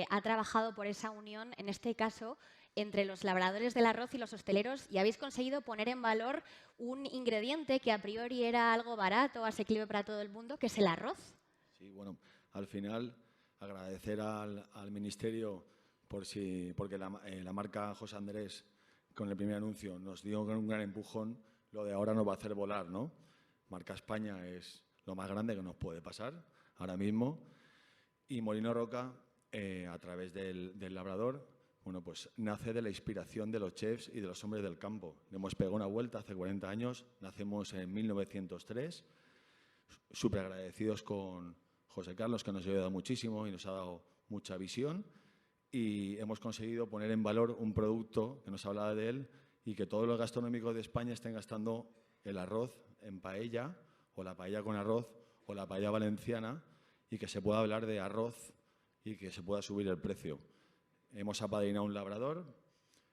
ha trabajado por esa unión, en este caso, entre los labradores del arroz y los hosteleros, y habéis conseguido poner en valor un ingrediente que a priori era algo barato, asequible para todo el mundo, que es el arroz. Sí, bueno, al final agradecer al Ministerio porque la marca José Andrés, con el primer anuncio, nos dio un gran empujón. Lo de ahora nos va a hacer volar, ¿no? Marca España es lo más grande que nos puede pasar ahora mismo. Y Molino Roca, a través del labrador, bueno, pues nace de la inspiración de los chefs y de los hombres del campo. Le hemos pegado una vuelta hace 40 años, nacemos en 1903, súper agradecidos con José Carlos, que nos ha ayudado muchísimo y nos ha dado mucha visión, y hemos conseguido poner en valor un producto que nos hablaba de él y que todos los gastronómicos de España estén gastando el arroz en paella, o la paella con arroz, o la paella valenciana, y que se pueda hablar de arroz y que se pueda subir el precio. Hemos apadrinado un labrador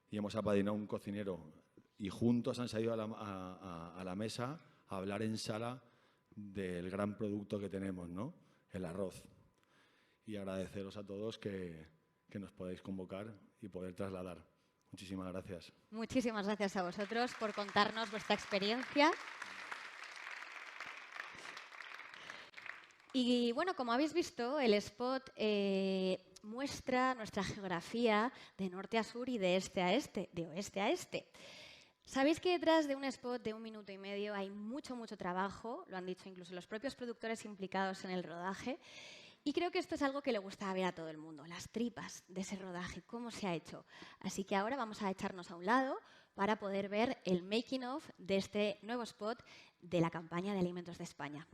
y hemos apadrinado un cocinero, y juntos han salido a la mesa a hablar en sala del gran producto que tenemos, ¿no? El arroz. Y agradeceros a todos que nos podáis convocar y poder trasladar. Muchísimas gracias. Muchísimas gracias a vosotros por contarnos vuestra experiencia. Y bueno, como habéis visto, el spot muestra nuestra geografía de norte a sur y de este a este, de oeste a este. Sabéis que detrás de un spot de 1 minuto y medio hay mucho, mucho trabajo, lo han dicho incluso los propios productores implicados en el rodaje, y creo que esto es algo que le gusta ver a todo el mundo, las tripas de ese rodaje, cómo se ha hecho. Así que ahora vamos a echarnos a un lado para poder ver el making of de este nuevo spot de la campaña de Alimentos de España.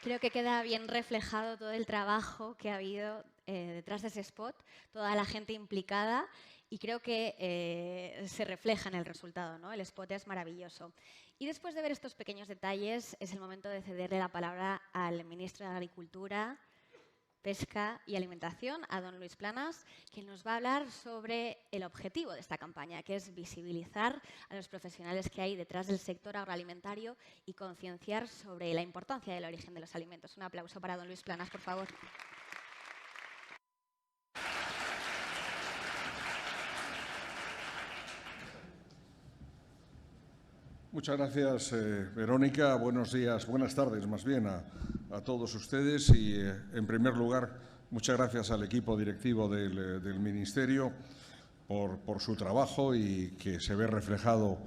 Creo que queda bien reflejado todo el trabajo que ha habido detrás de ese spot, toda la gente implicada, y creo que se refleja en el resultado, ¿no? El spot es maravilloso. Y después de ver estos pequeños detalles, es el momento de cederle la palabra al ministro de Agricultura, Pesca y Alimentación, a don Luis Planas, quien nos va a hablar sobre el objetivo de esta campaña, que es visibilizar a los profesionales que hay detrás del sector agroalimentario y concienciar sobre la importancia del origen de los alimentos. Un aplauso para don Luis Planas, por favor. Muchas gracias, Verónica. Buenos días, buenas tardes más bien a todos ustedes y, en primer lugar, Muchas gracias al equipo directivo del Ministerio por su trabajo y que se ve reflejado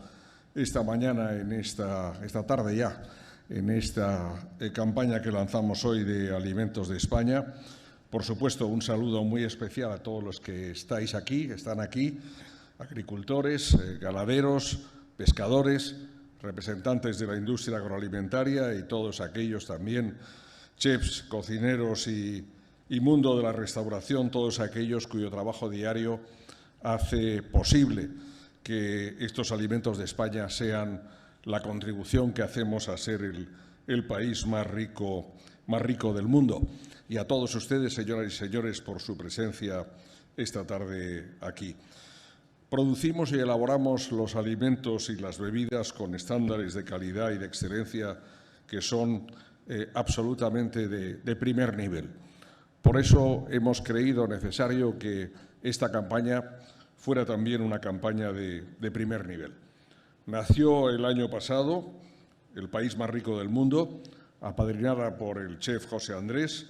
esta mañana, esta tarde ya, en esta campaña que lanzamos hoy de Alimentos de España. Por supuesto, un saludo muy especial a todos los que estáis aquí, que están aquí, agricultores, ganaderos, pescadores, representantes de la industria agroalimentaria y todos aquellos también, chefs, cocineros y mundo de la restauración, todos aquellos cuyo trabajo diario hace posible que estos alimentos de España sean la contribución que hacemos a ser el país más rico del mundo. Y a todos ustedes, señoras y señores, por su presencia esta tarde aquí. Producimos y elaboramos los alimentos y las bebidas con estándares de calidad y de excelencia que son absolutamente de primer nivel. Por eso hemos creído necesario que esta campaña fuera también una campaña de primer nivel. Nació el año pasado, el país más rico del mundo, apadrinada por el chef José Andrés.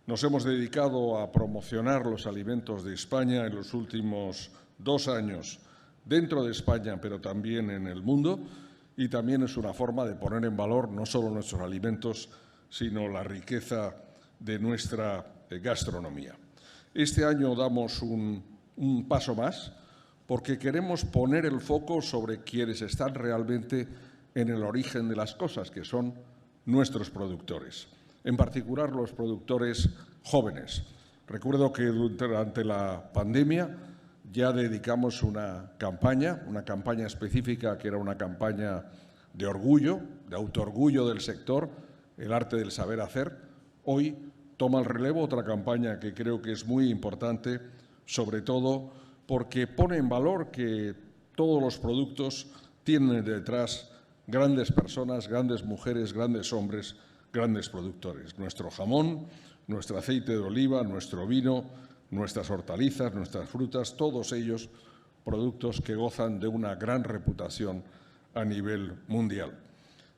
Nos hemos dedicado a promocionar los alimentos de España en los últimos 2 años dentro de España, pero también en el mundo, y también es una forma de poner en valor no solo nuestros alimentos, sino la riqueza de nuestra gastronomía. Este año damos un paso más porque queremos poner el foco sobre quienes están realmente en el origen de las cosas, que son nuestros productores, en particular los productores jóvenes. Recuerdo que durante la pandemia ya dedicamos una campaña específica que era una campaña de orgullo, de autoorgullo del sector, el arte del saber hacer. Hoy toma el relevo otra campaña que creo que es muy importante, sobre todo porque pone en valor que todos los productos tienen detrás grandes personas, grandes mujeres, grandes hombres, grandes productores. Nuestro jamón, nuestro aceite de oliva, nuestro vino, nuestras hortalizas, nuestras frutas, todos ellos productos que gozan de una gran reputación a nivel mundial.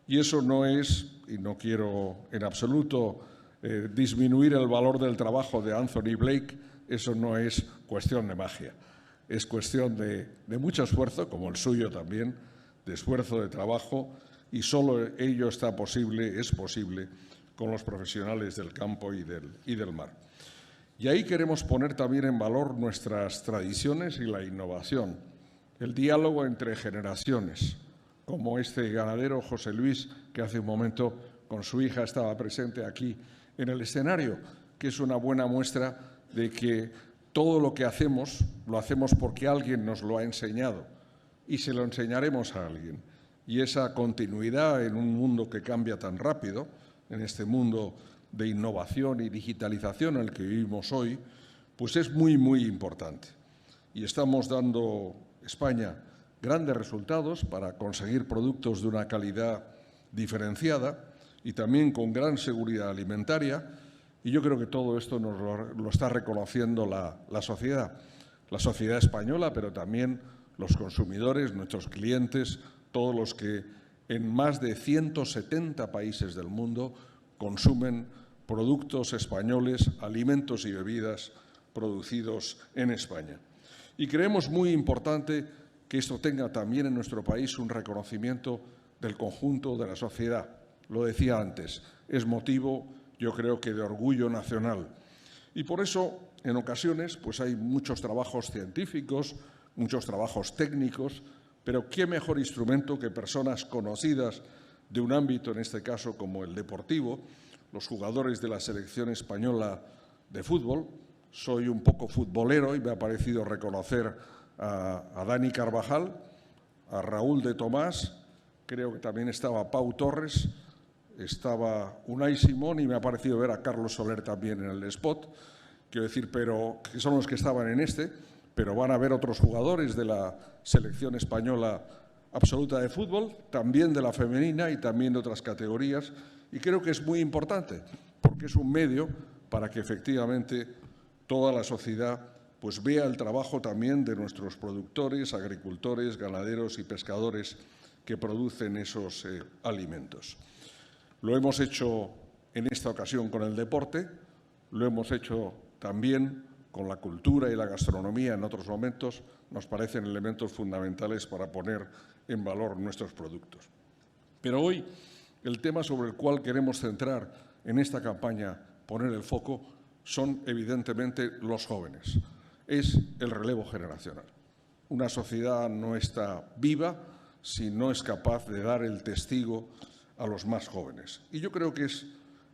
Y eso no es, y no quiero en absoluto disminuir el valor del trabajo de Anthony Blake, eso no es cuestión de magia. Es cuestión de mucho esfuerzo, como el suyo también, de esfuerzo, de trabajo, y solo ello es posible con los profesionales del campo y del mar. Y ahí queremos poner también en valor nuestras tradiciones y la innovación, el diálogo entre generaciones, como este ganadero José Luis, que hace un momento con su hija estaba presente aquí en el escenario, que es una buena muestra de que todo lo que hacemos, lo hacemos porque alguien nos lo ha enseñado y se lo enseñaremos a alguien. Y esa continuidad en un mundo que cambia tan rápido, en este mundo de innovación y digitalización en el que vivimos hoy, pues es muy, muy importante. Y estamos dando España grandes resultados para conseguir productos de una calidad diferenciada y también con gran seguridad alimentaria. Y yo creo que todo esto nos lo está reconociendo la sociedad española, pero también los consumidores, nuestros clientes, todos los que en más de 170 países del mundo consumen productos españoles, alimentos y bebidas producidos en España. Y creemos muy importante que esto tenga también en nuestro país un reconocimiento del conjunto de la sociedad. Lo decía antes, es motivo, yo creo que de orgullo nacional. Y por eso, en ocasiones, pues hay muchos trabajos científicos, muchos trabajos técnicos, pero qué mejor instrumento que personas conocidas de un ámbito, en este caso como el deportivo, los jugadores de la selección española de fútbol. Soy un poco futbolero y me ha parecido reconocer a Dani Carvajal, a Raúl de Tomás, creo que también estaba Pau Torres, estaba Unai Simón y me ha parecido ver a Carlos Soler también en el spot. Quiero decir, pero que son los que estaban en pero van a haber otros jugadores de la selección española absoluta de fútbol, también de la femenina y también de otras categorías. Y creo que es muy importante, porque es un medio para que efectivamente toda la sociedad pues vea el trabajo también de nuestros productores, agricultores, ganaderos y pescadores que producen esos alimentos. Lo hemos hecho en esta ocasión con el deporte, lo hemos hecho también con la cultura y la gastronomía en otros momentos, nos parecen elementos fundamentales para poner en valor nuestros productos. Pero hoy el tema sobre el cual queremos centrar en esta campaña, poner el foco, son evidentemente los jóvenes. Es el relevo generacional. Una sociedad no está viva si no es capaz de dar el testigo a los más jóvenes. Y yo creo que es,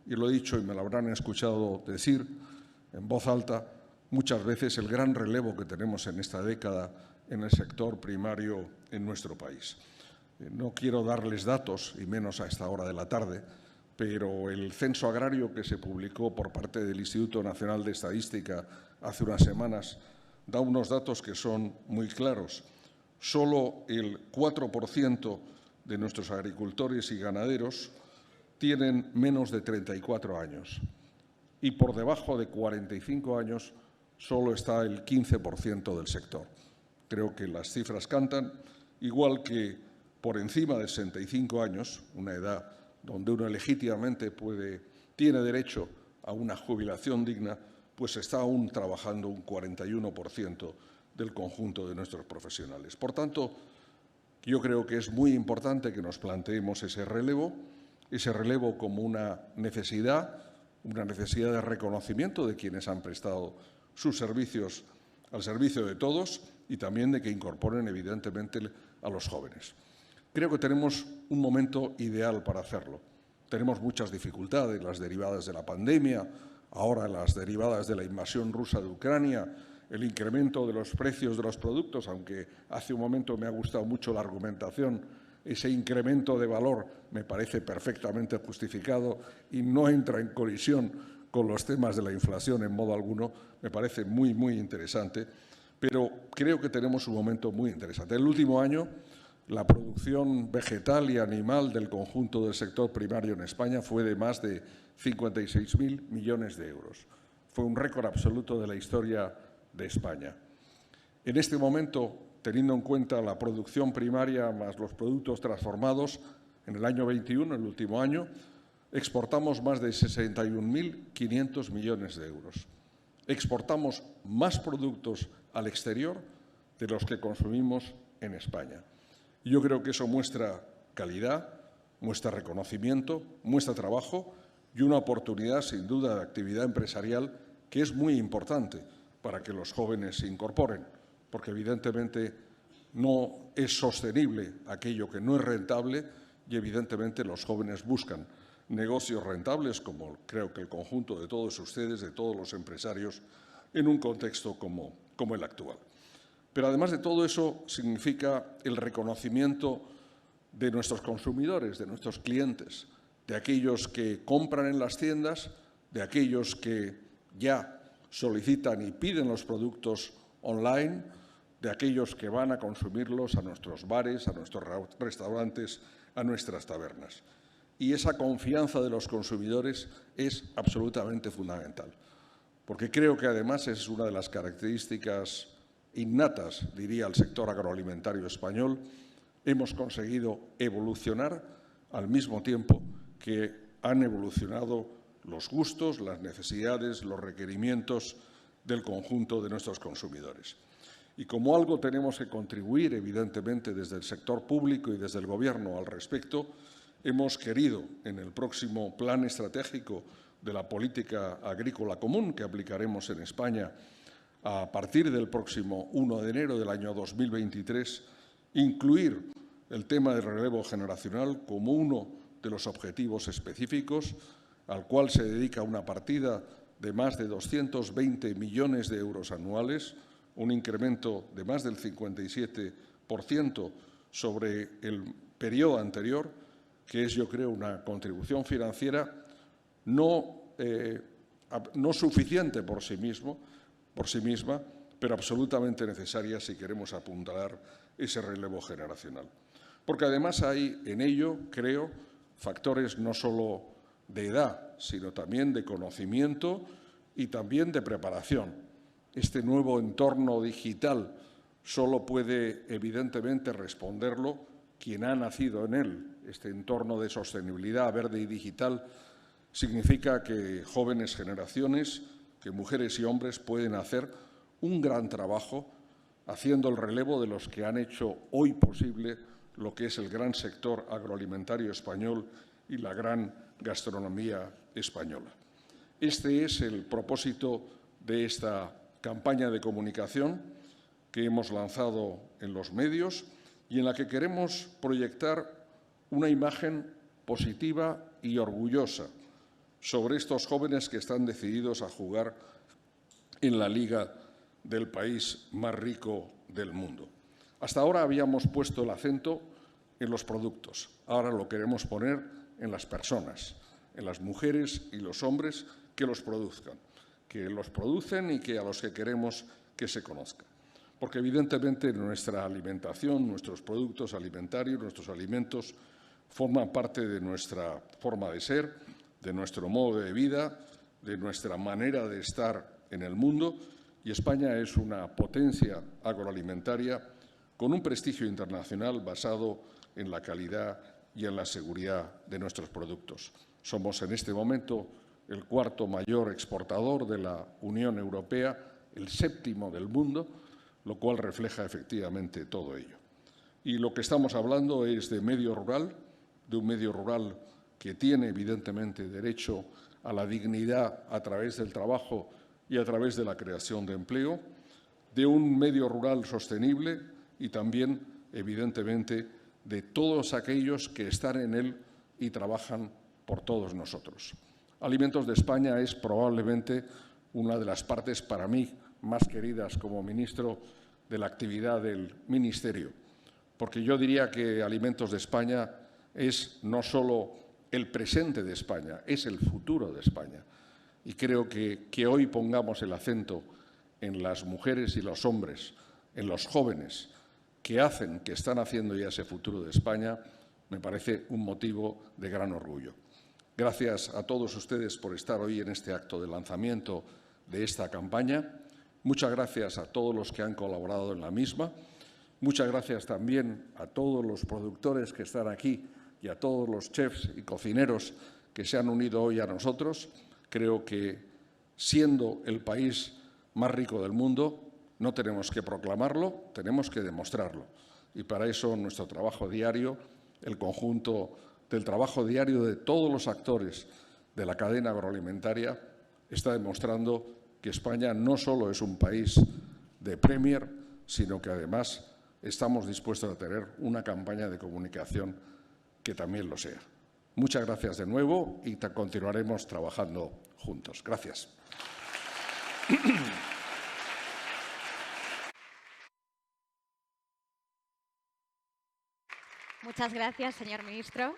y lo he dicho y me lo habrán escuchado decir en voz alta, muchas veces el gran relevo que tenemos en esta década en el sector primario en nuestro país. No quiero darles datos, y menos a esta hora de la tarde, pero el censo agrario que se publicó por parte del Instituto Nacional de Estadística hace unas semanas da unos datos que son muy claros. Solo el 4% de nuestros agricultores y ganaderos tienen menos de 34 años y por debajo de 45 años solo está el 15% del sector. Creo que las cifras cantan, igual que por encima de 65 años, una edad donde uno legítimamente tiene derecho a una jubilación digna, pues está aún trabajando un 41% del conjunto de nuestros profesionales. Por tanto, yo creo que es muy importante que nos planteemos ese relevo como una necesidad de reconocimiento de quienes han prestado sus servicios al servicio de todos y también de que incorporen, evidentemente, a los jóvenes. Creo que tenemos un momento ideal para hacerlo. Tenemos muchas dificultades, las derivadas de la pandemia, ahora las derivadas de la invasión rusa de Ucrania, el incremento de los precios de los productos, aunque hace un momento me ha gustado mucho la argumentación, ese incremento de valor me parece perfectamente justificado y no entra en colisión con los temas de la inflación en modo alguno, me parece muy, muy interesante, pero creo que tenemos un momento muy interesante. El último año, la producción vegetal y animal del conjunto del sector primario en España fue de más de 56.000 millones de euros. Fue un récord absoluto de la historia de España. En este momento, teniendo en cuenta la producción primaria más los productos transformados, en el año 21, el último año, exportamos más de 61.500 millones de euros. Exportamos más productos al exterior de los que consumimos en España. Yo creo que eso muestra calidad, muestra reconocimiento, muestra trabajo y una oportunidad, sin duda, de actividad empresarial que es muy importante para que los jóvenes se incorporen, porque evidentemente no es sostenible aquello que no es rentable y evidentemente los jóvenes buscan negocios rentables, como creo que el conjunto de todos ustedes, de todos los empresarios, en un contexto como el actual. Pero además de todo eso significa el reconocimiento de nuestros consumidores, de nuestros clientes, de aquellos que compran en las tiendas, de aquellos que ya solicitan y piden los productos online, de aquellos que van a consumirlos a nuestros bares, a nuestros restaurantes, a nuestras tabernas. Y esa confianza de los consumidores es absolutamente fundamental, porque creo que además es una de las características innatas, diría, al sector agroalimentario español. Hemos conseguido evolucionar al mismo tiempo que han evolucionado los gustos, las necesidades, los requerimientos del conjunto de nuestros consumidores. Y como algo tenemos que contribuir, evidentemente, desde el sector público y desde el Gobierno al respecto, hemos querido, en el próximo plan estratégico de la política agrícola común que aplicaremos en España a partir del próximo 1 de enero del año 2023, incluir el tema del relevo generacional como uno de los objetivos específicos, al cual se dedica una partida de más de 220 millones de euros anuales, un incremento de más del 57% sobre el periodo anterior, que es, yo creo, una contribución financiera no suficiente por sí misma, pero absolutamente necesaria si queremos apuntalar ese relevo generacional. Porque además hay en ello, creo, factores no solo de edad, sino también de conocimiento y también de preparación. Este nuevo entorno digital solo puede, evidentemente, responderlo quien ha nacido en él. Este entorno de sostenibilidad verde y digital significa que jóvenes generaciones que mujeres y hombres pueden hacer un gran trabajo haciendo el relevo de los que han hecho hoy posible lo que es el gran sector agroalimentario español y la gran gastronomía española. Este es el propósito de esta campaña de comunicación que hemos lanzado en los medios y en la que queremos proyectar una imagen positiva y orgullosa sobre estos jóvenes que están decididos a jugar en la liga del país más rico del mundo. Hasta ahora habíamos puesto el acento en los productos, ahora lo queremos poner en las personas, en las mujeres y los hombres que los produzcan, que los producen y que a los que queremos que se conozcan. Porque evidentemente nuestra alimentación, nuestros productos alimentarios, nuestros alimentos forman parte de nuestra forma de ser, de nuestro modo de vida, de nuestra manera de estar en el mundo, y España es una potencia agroalimentaria con un prestigio internacional basado en la calidad y en la seguridad de nuestros productos. Somos en este momento el cuarto mayor exportador de la Unión Europea, el séptimo del mundo, lo cual refleja efectivamente todo ello. Y lo que estamos hablando es de medio rural, de un medio rural que tiene evidentemente derecho a la dignidad a través del trabajo y a través de la creación de empleo, de un medio rural sostenible y también, evidentemente, de todos aquellos que están en él y trabajan por todos nosotros. Alimentos de España es probablemente una de las partes para mí más queridas como ministro de la actividad del Ministerio, porque yo diría que Alimentos de España es no solo el presente de España, es el futuro de España. Y creo que hoy pongamos el acento en las mujeres y los hombres, en los jóvenes que están haciendo ya ese futuro de España, me parece un motivo de gran orgullo. Gracias a todos ustedes por estar hoy en este acto de lanzamiento de esta campaña. Muchas gracias a todos los que han colaborado en la misma. Muchas gracias también a todos los productores que están aquí y a todos los chefs y cocineros que se han unido hoy a nosotros. Creo que, siendo el país más rico del mundo, no tenemos que proclamarlo, tenemos que demostrarlo. Y para eso nuestro trabajo diario, el conjunto del trabajo diario de todos los actores de la cadena agroalimentaria, está demostrando que España no solo es un país de Premier, sino que además estamos dispuestos a tener una campaña de comunicación que también lo sea. Muchas gracias de nuevo y continuaremos trabajando juntos. Gracias. Muchas gracias, señor ministro.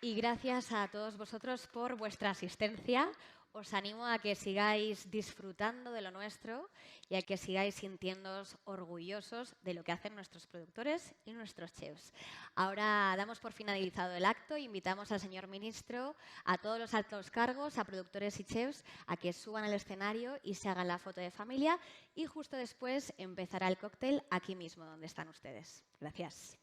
Y gracias a todos vosotros por vuestra asistencia. Os animo a que sigáis disfrutando de lo nuestro y a que sigáis sintiéndoos orgullosos de lo que hacen nuestros productores y nuestros chefs. Ahora damos por finalizado el acto e invitamos al señor ministro, a todos los altos cargos, a productores y chefs, a que suban al escenario y se hagan la foto de familia. Y justo después empezará el cóctel aquí mismo, donde están ustedes. Gracias.